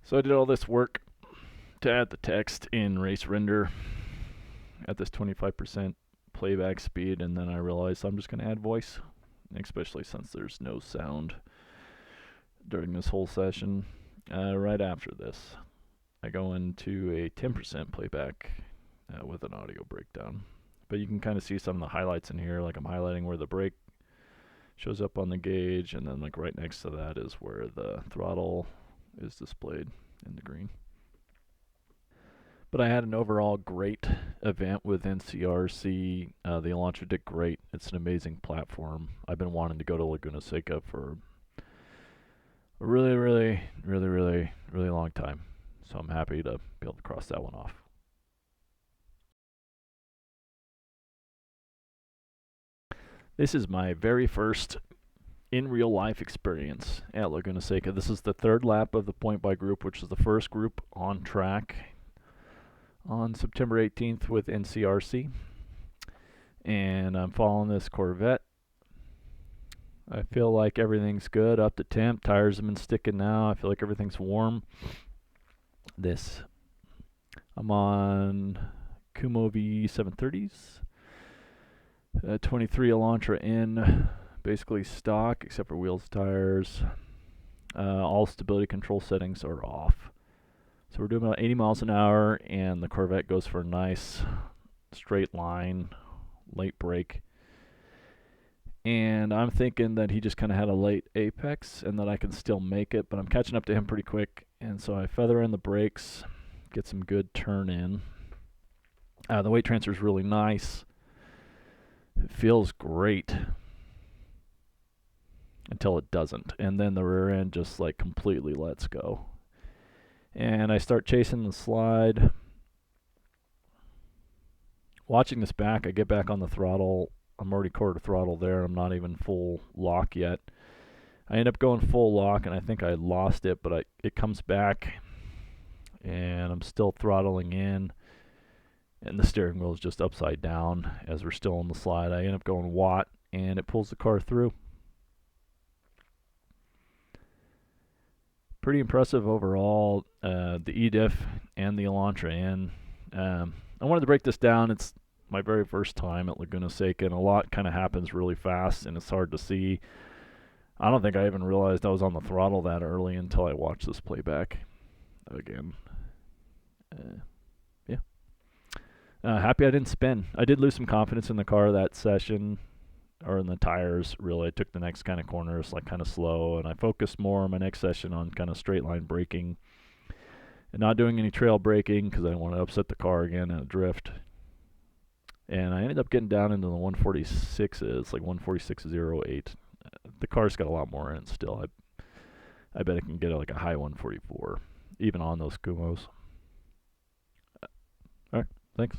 So I did all this work to add the text in race render at this 25% playback speed, and then I realized I'm just going to add voice, especially since there's no sound during this whole session. Right after this, I go into a 10% playback with an audio breakdown. But you can kind of see some of the highlights in here, like I'm highlighting where the brake shows up on the gauge, and then like right next to that is where the throttle is displayed in the green. But I had an overall great event with NCRC. The Elantra did great. It's an amazing platform. I've been wanting to go to Laguna Seca for a really long time. So I'm happy to be able to cross that one off. This is my very first in real life experience at Laguna Seca. This is the third lap of the point by group, which is the first group on track on September 18th with NCRC. And I'm following this Corvette. I feel like everything's good up to temp. Tires have been sticking now. I feel like everything's warm. I'm on Kumo V730s. 23 Elantra N, basically stock except for wheels, tires. All stability control settings are off. So we're doing about 80 miles an hour, and the Corvette goes for a nice straight line, late brake. And I'm thinking that he just kind of had a late apex and that I can still make it, but I'm catching up to him pretty quick. And so I feather in the brakes, get some good turn in. The weight transfer is really nice. It feels great until it doesn't. And then the rear end just like completely lets go. And I start chasing the slide. Watching this back, I get back on the throttle. I'm already quarter throttle there. I'm not even full lock yet. I end up going full lock, and I think I lost it, but it comes back, and I'm still throttling in, and the steering wheel is just upside down as we're still on the slide. I end up going watt, and it pulls the car through. Pretty impressive overall. The EDIF and the Elantra N. I wanted to break this down. It's my very first time at Laguna Seca, and a lot kind of happens really fast, and it's hard to see. I don't think I even realized I was on the throttle that early until I watched this playback again. Yeah. Happy I didn't spin. I did lose some confidence in the car that session, or in the tires, really. I took the next kind of corners like kind of slow, and I focused more on my next session on kind of straight line braking and not doing any trail braking because I didn't want to upset the car again in a drift. And I ended up getting down into the 146s, like 146.08. The car's got a lot more in it still. I bet it can get like a high 144, even on those Kumos. All right, thanks.